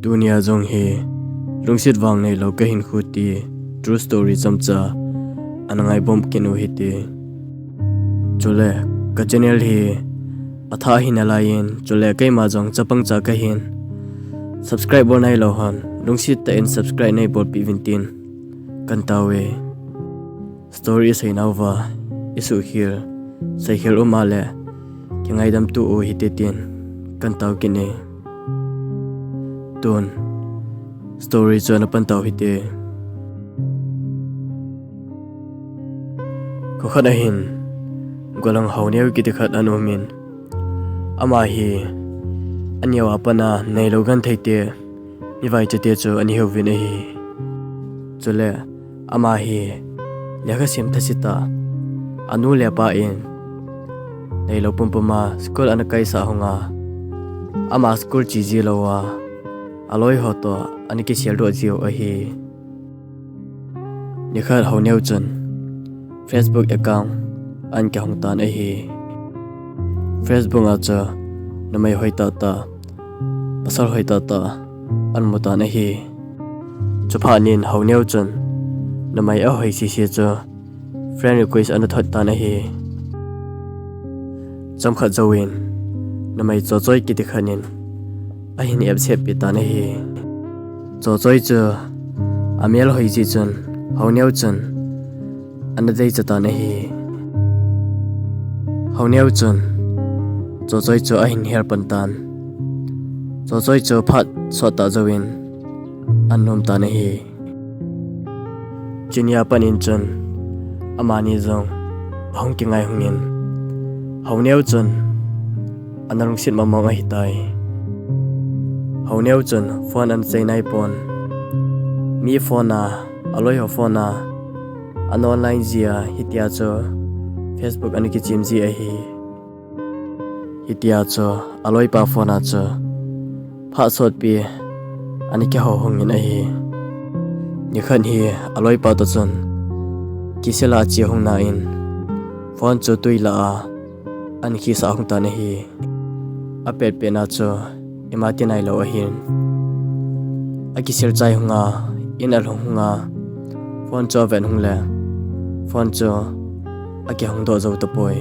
Dunia zong he lungsit wang nei lo ka hin khuti true story chamcha anangai bom kinu hiti chule ka channel hi atha hin alayin chule kai ma jong chapang cha ka hin subscribe bon nai lo han lungsit ta in subscribe nei bol pi vintin kan tawe story sei nawa isu here sei here umale kingai dam tu o hitetin kan taw kine Tun story chana pantaw hite ko khana hin golang hawneu ki tikhat anumin ama hi anyawa pana nei logan theite mi vai chate chu ani hovin hi chule ama hi lega sim thasita anu le pa in nei lo pumpama school anakai sa honga ama school chiji lowa aloi hoto aniki seldo jio ahi nikhar hawneu chun Facebook account an ka hongtan ahi Facebook acha namai hoita ta pasal hoita ta an mutan ahi chuphanin hawneu chun namai a hoi si si cha friend request an thot tan ahi chamkha jawin namai chochoi ki tikhanin ahin accept pi tan hi chochoi chu amial hoi ji chun hawneu chun anadei cha tan hi hawneu chun chochoi chu ahin her pantan chochoi chu phat sota jawin annom tan hi chinya panin chun amani jong hong ki ngai hungin hawneu chun anarung sit mamong a hitai hawneu chun phone an cheinai pon mi phone a aloi ho phone a an online zia hitia cho Facebook an ki chimji a hi hitia cho aloi pa phone a cho pha sot pi an ki ho hongin a hi ni khan hi aloi pa to chun kisela chi hong na in phone cho tuila a an khi sa hong ta na hi apet pe na cho imati nai lo ahin akisel chai hunga inal hunga phone cho ven hungle phone cho aki hung do zo to poi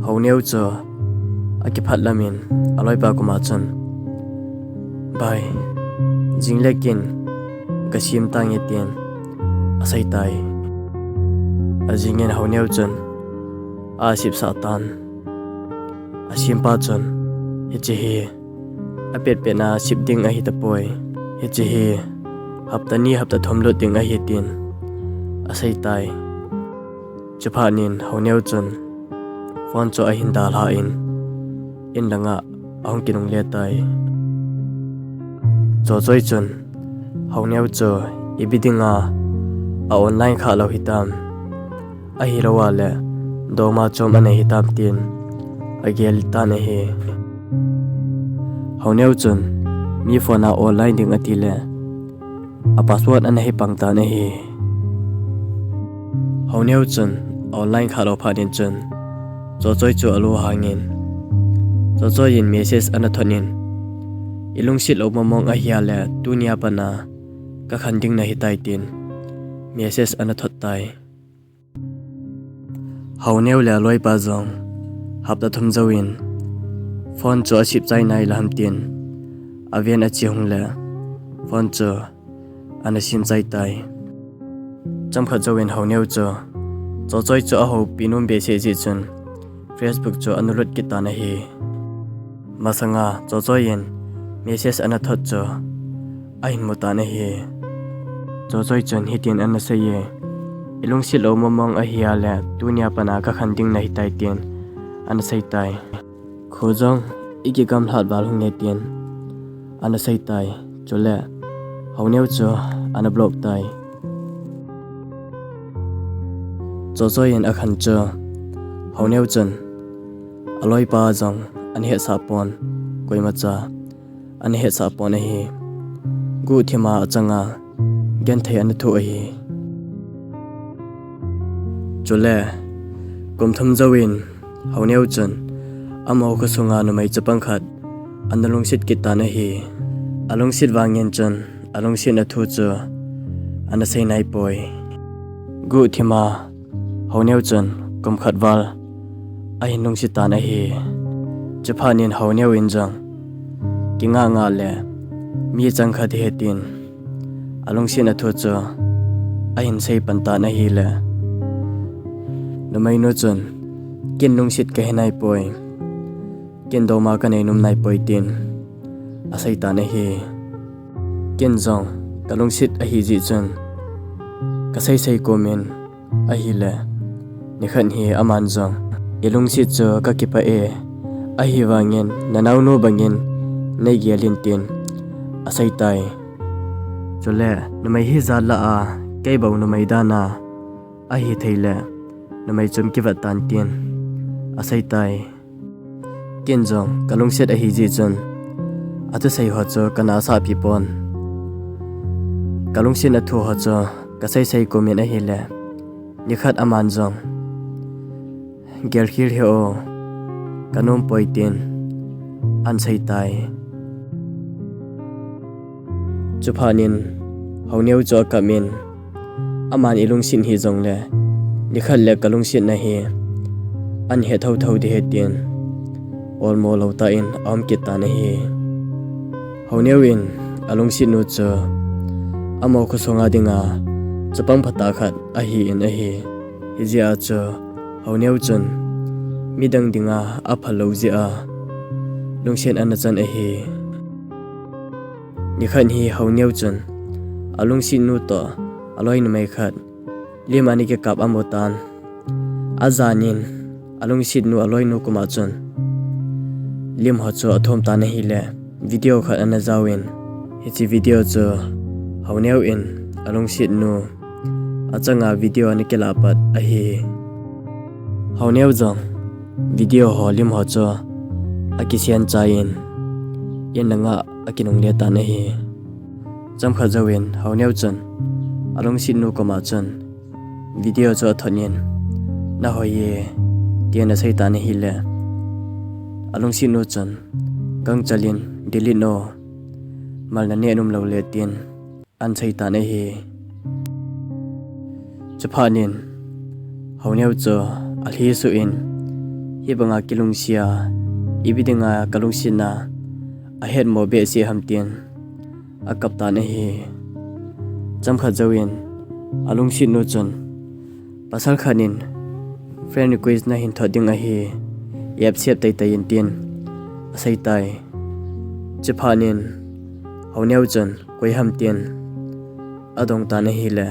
hawneu cho aki phatlamin aloi pa kuma chun bai jinglekin kasim tang yetien asai tai ajingen hawneu chun asip satan asim pa chun hichi apet pena sipding a hitapoi hichi haptani hapta thomlo ding a hitin asai tai chuphanin hawneu chun phone cho a hin dal ha in langa ahong kinung le tai chochoi chun hawneu cho ibidinga a online kha lo hitam a hirowa le doma chom ane hitam tin agel ta ne he hawneu chun mi phone a online ding atile a password an he pangta ne hi hawneu chun online khalo phanin chun chochoi chu alu hangin chochoi in message an thonin ilungsit lo momong a hiale tunia pana ka khanding na hitai tin message an thot tai hawneu le loi pa jong hapta thum zawin phone cho sip chai nai lam tin avian achi hungle phone cho anasim chai tai chamkha jawin hawneu cho chochoi cho ho pinum be se ji chun Facebook cho anulut ki ta na hi masanga chochoi in message ana thot cho ahin muta na hi chochoi chun hitin an se ye ilung sil o momong a hiale tunia pana ka khanding na hitai tin an sei tai khojong iki gam hlat bal hung ne tin an sei tai chole hawneu cho an block tai chochoi in akhan cho hawneu chun aloi pa jong an he sa pon koima cha an he sa pon hi gu thima achanga gen thei an thu hi chole kum thum zawin hawneu chun amo ka sunga no mai chapang khat analung sit kita na hi alung sit wangyen chon alung sit na thu chu ana sei nai poi gu thima honeu chon kom khatwal a hin nung sit ta na hi chaphanin honeu in jang kinga nga le mi chang kha the tin alung sit na thu chu a hin sei pan ta na hi le namai no chon kin nung sit ka hinai poi kin do ma ka nei num nai poi tin asai ta na hi kin zong kalung sit a hi ji chon ka sei sei komen a hi le ni khan hi aman zong ilung sit cho ka ki pa e a hi wangen nanau no bangin nei gelin tin asai tai chole namai hi za la a kai bau namai da na a hi theile namai chum ki va tan tin asai tai kin jong kalung sit a hi ji chon atu sei ho cho kana sa pi pon kalung sin a thu ho cho ka sei sei komen a hi le ni khat aman jong gel khir he o kanom poitin an sei tai chuphanin hauneu cho kamin aman ilung sin hi jong le ni khat le kalung sin na hi an he thau thau de he tin ol mo lo ta in am ki ta na hi hauneu in alung sin nu cho amo khu songa dinga chapang phata khat a hi in a hi hijia cho hauneu chon midang dinga a phalo ji a lungsen an chan a hi ni khan hi hauneu chon alung sin nu to aloi na mai khat limani ke kap amotan azanin alung sin nu aloi nu kuma chon lim ho cho athom ta na hi le video khat an zawin hichi video cho hauneu in alung sin nu achanga video ani kela pat a hi hauneu jong video ho lim ho cho akisian chain yenanga akinung le ta na hi cham kha zawin hauneu chon alung sin nu koma chon video cho thonin na hoye tiana sei ta na hi le alung sin nu chon gang chalin delete no malna ne num lo le tin an sei ta na hi chaphanin hauneu cho alhi su in hi banga kilung sia ibidinga kalung sina a head mo be si hamtian a kapta na hi chamkha jawin alung sin no chon pasal khanin friend request na hin thoding a hi yap sep tai tai in tin asai tai chaphanin hauneu chon koi hamtian adong ta na hi le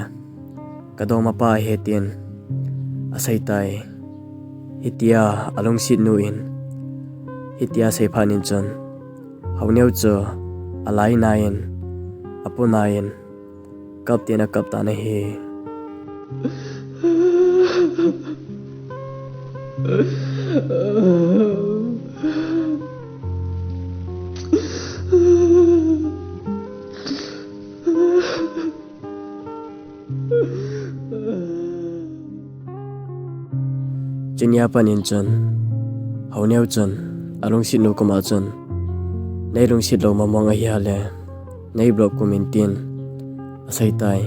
kadoma pa he tin asai tai hitia alung sit nu in hitia sei phanin chon hauneu cho alai nain apunain kap tina kap ta na hi Jinya panin chon hauneu chon alung sit nu koma chon nei lung sit lo mamong a hi hale nei block kumintin asai tai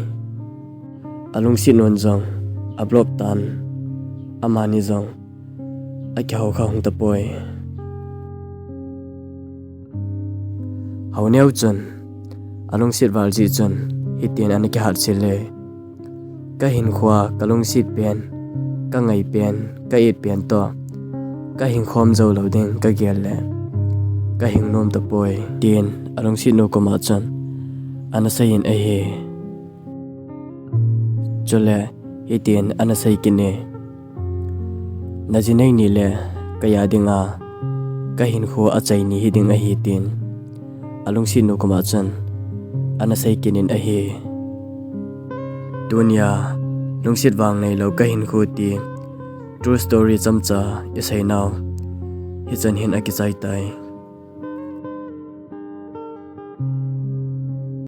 alung sit non jong a block tan amani jong a kya ho kha hung ta poi hauneu chon alung sit wal ji chon hitin an ki hat sile ka hin khwa kalung sit pen ka ngai pen ka it pen to ka hing khom zo lo ding ka gel le ka hing nom ta poi tin alung sit no koma chan ana sayin a he chole hitin ana sai kine najinai ni le kaya dinga ka hin kho a chai ni hiding a hi tin alung sit no koma chan ana sai kinin a he dunya lungsit wang nei lo ka hin khu ti true story chamcha isai now hi chan hin a ki chai tai